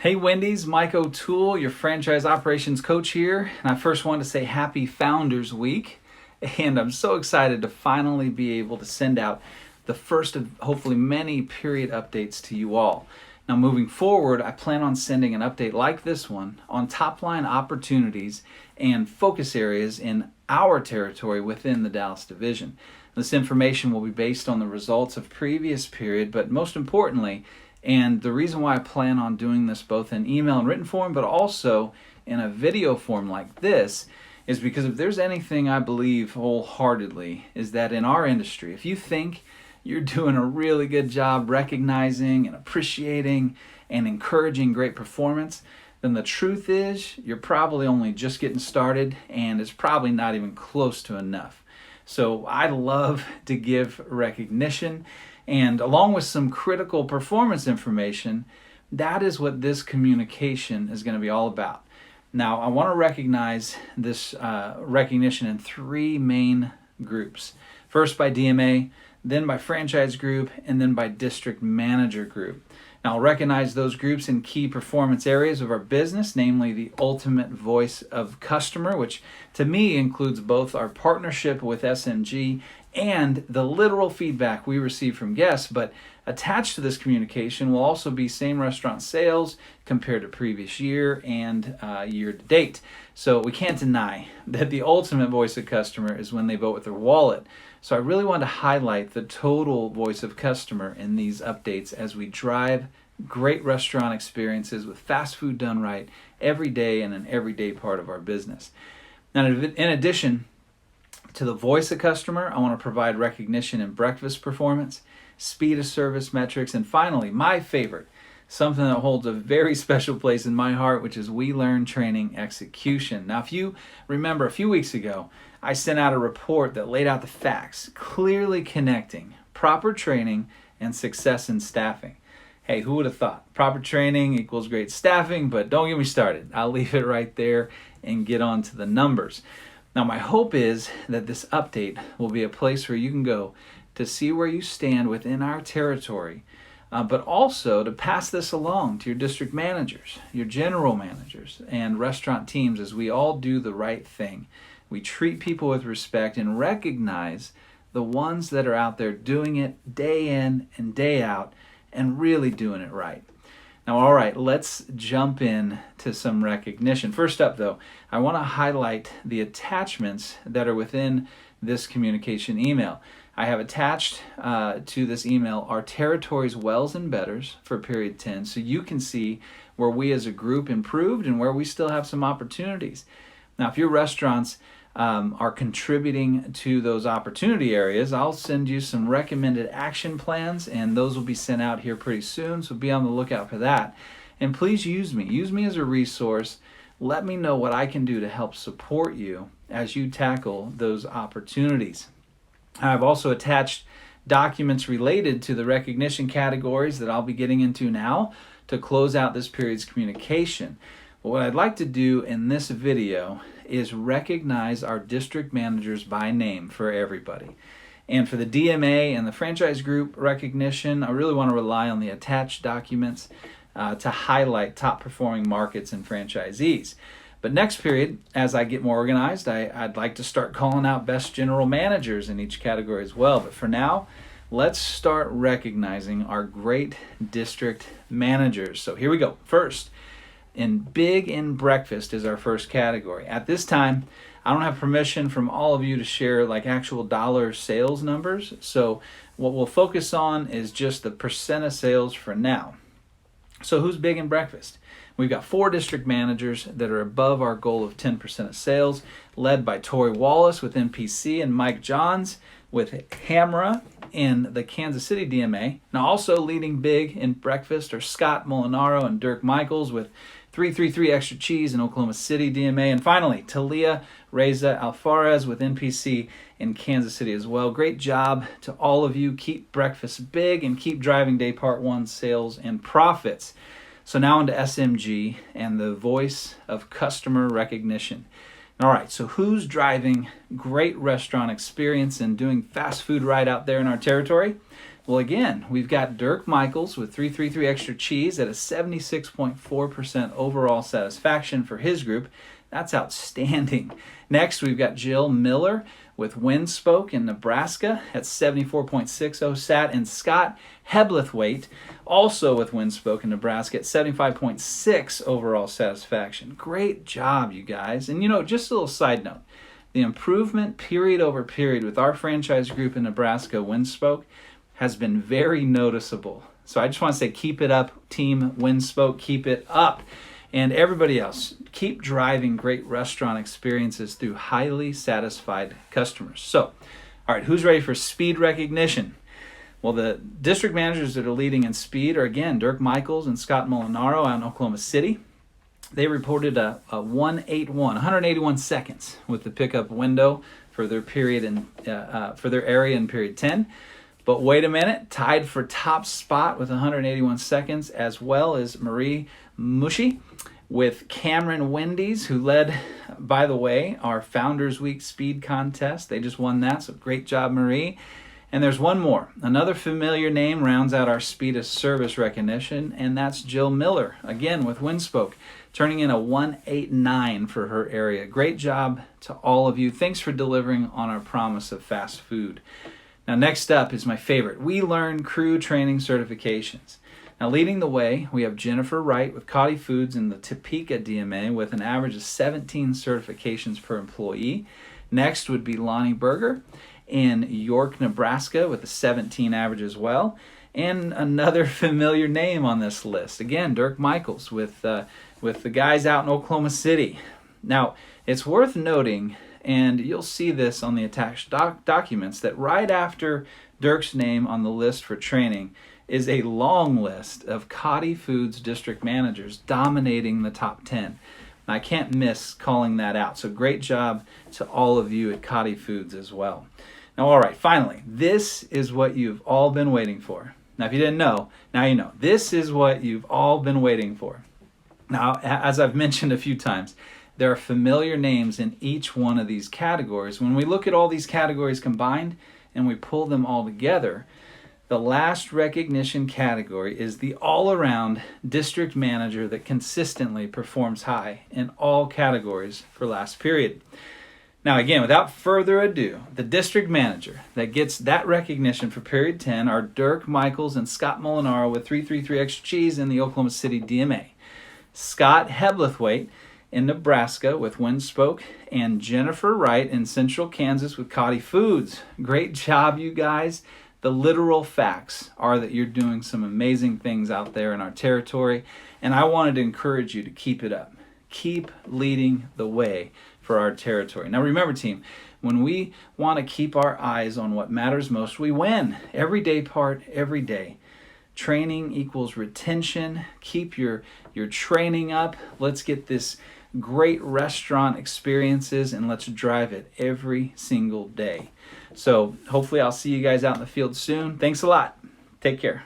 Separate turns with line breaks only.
Hey Wendy's, Mike O'Toole, your franchise operations coach here. And I first want to say happy Founders Week. And I'm so excited to finally be able to send out the first of hopefully many period updates to you all. Now moving forward, I plan on sending an update like this one on top line opportunities and focus areas in our territory within the Dallas division. This information will be based on the results of previous period, but most importantly, and the reason why I plan on doing this both in email and written form, but also in a video form like this, is because if there's anything I believe wholeheartedly is that in our industry, if you think you're doing a really good job recognizing and appreciating and encouraging great performance, then the truth is you're probably only just getting started and it's probably not even close to enough. So I love to give recognition, and along with some critical performance information, that is what this communication is going to be all about. Now, I want to recognize this recognition in three main groups. First by DMA, then by franchise group, and then by district manager group. Now, I'll recognize those groups in key performance areas of our business, namely the ultimate voice of customer, which to me includes both our partnership with SMG and the literal feedback we receive from guests. But attached to this communication will also be same restaurant sales compared to previous year and year to date. So we can't deny that the ultimate voice of customer is when they vote with their wallet. So I really want to highlight the total voice of customer in these updates as we drive great restaurant experiences with fast food done right every day and an everyday part of our business. Now, in addition to the voice of customer, I want to provide recognition in breakfast performance, speed of service metrics, and finally, my favorite, something that holds a very special place in my heart, which is We Learn Training Execution. Now, if you remember a few weeks ago, I sent out a report that laid out the facts, clearly connecting proper training and success in staffing. Hey, who would have thought? Proper training equals great staffing, but don't get me started. I'll leave it right there and get on to the numbers. Now, my hope is that this update will be a place where you can go to see where you stand within our territory, but also to pass this along to your district managers, your general managers, and restaurant teams as we all do the right thing. We treat people with respect and recognize the ones that are out there doing it day in and day out and really doing it right. Now, all right, let's jump in to some recognition. First up, though, I want to highlight the attachments that are within this communication email. I have attached to this email our territories wells and betters for period 10, so you can see where we as a group improved and where we still have some opportunities. Now, if your restaurants are contributing to those opportunity areas, I'll send you some recommended action plans, and those will be sent out here pretty soon, so be on the lookout for that. And please use me as a resource. Let me know what I can do to help support you as you tackle those opportunities. I've also attached documents related to the recognition categories that I'll be getting into now to close out this period's communication. But what I'd like to do in this video is recognize our district managers by name for everybody. And for the DMA and the franchise group recognition, I really want to rely on the attached documents to highlight top performing markets and franchisees. But next period, as I get more organized, I'd like to start calling out best general managers in each category as well. But for now, let's start recognizing our great district managers. So here we go. First, Big in breakfast is our first category. At this time, I don't have permission from all of you to share like actual dollar sales numbers. So what we'll focus on is just the percent of sales for now. So who's big in breakfast? We've got 4 district managers that are above our goal of 10% of sales, led by Tori Wallace with NPC and Mike Johns with Hamra in the Kansas City DMA. Now also leading big in breakfast are Scott Molinaro and Dirk Michaels with 333 Extra Cheese in Oklahoma City DMA. And finally, Talia Reza Alfarez with NPC in Kansas City as well. Great job to all of you. Keep breakfast big and keep driving day part 1 sales and profits. So now into SMG and the voice of customer recognition. All right, so who's driving great restaurant experience and doing fast food right out there in our territory? Well, again, we've got Dirk Michaels with 333 extra cheese at a 76.4% overall satisfaction for his group. That's outstanding. Next, we've got Jill Miller with Windspoke in Nebraska at 74.60 sat, and Scott Hebblethwaite also with Windspoke in Nebraska at 75.6 overall satisfaction. Great job, you guys. And just a little side note, the improvement period over period with our franchise group in Nebraska, Windspoke, has been very noticeable. So I just want to say, keep it up, Team Windspoke, keep it up. And everybody else, keep driving great restaurant experiences through highly satisfied customers. So, all right, who's ready for speed recognition? Well, the district managers that are leading in speed are, again, Dirk Michaels and Scott Molinaro out in Oklahoma City. They reported a 181 seconds with the pickup window for their period and for their area in period 10. But wait a minute, tied for top spot with 181 seconds, as well as Marie Mushi with Cameron Wendy's, who led, by the way, our Founders Week speed contest. They just won that, so great job, Marie. And there's one more. Another familiar name rounds out our speed of service recognition, and that's Jill Miller, again with Windspoke, turning in a 189 for her area. Great job to all of you. Thanks for delivering on our promise of fast food. Now, next up is my favorite. We Learn Crew Training Certifications. Now, leading the way, we have Jennifer Wright with Cotty Foods in the Topeka DMA with an average of 17 certifications per employee. Next would be Lonnie Berger in York, Nebraska with a 17 average as well. And another familiar name on this list, again, Dirk Michaels with the guys out in Oklahoma City. Now, it's worth noting, and you'll see this on the attached documents, that right after Dirk's name on the list for training is a long list of Cotty Foods district managers dominating the top 10. I can't miss calling that out. So great job to all of you at Cotty Foods as well. Now, all right, finally, this is what you've all been waiting for. Now, if you didn't know, now you know. This is what you've all been waiting for. Now, as I've mentioned a few times, there are familiar names in each one of these categories. When we look at all these categories combined and we pull them all together, the last recognition category is the all-around district manager that consistently performs high in all categories for last period. Now, again, without further ado, the district manager that gets that recognition for period 10 are Dirk Michaels and Scott Molinaro with 333 extra cheese in the Oklahoma City DMA. Scott Hebblethwaite in Nebraska with Windspoke, and Jennifer Wright in Central Kansas with Cotty Foods. Great job, you guys. The literal facts are that you're doing some amazing things out there in our territory, and I wanted to encourage you to keep it up. Keep leading the way for our territory. Now remember, team, when we want to keep our eyes on what matters most, we win. Every day part, every day. Training equals retention. Keep your training up. Let's get this great restaurant experiences, and let's drive it every single day. So hopefully I'll see you guys out in the field soon. Thanks a lot. Take care.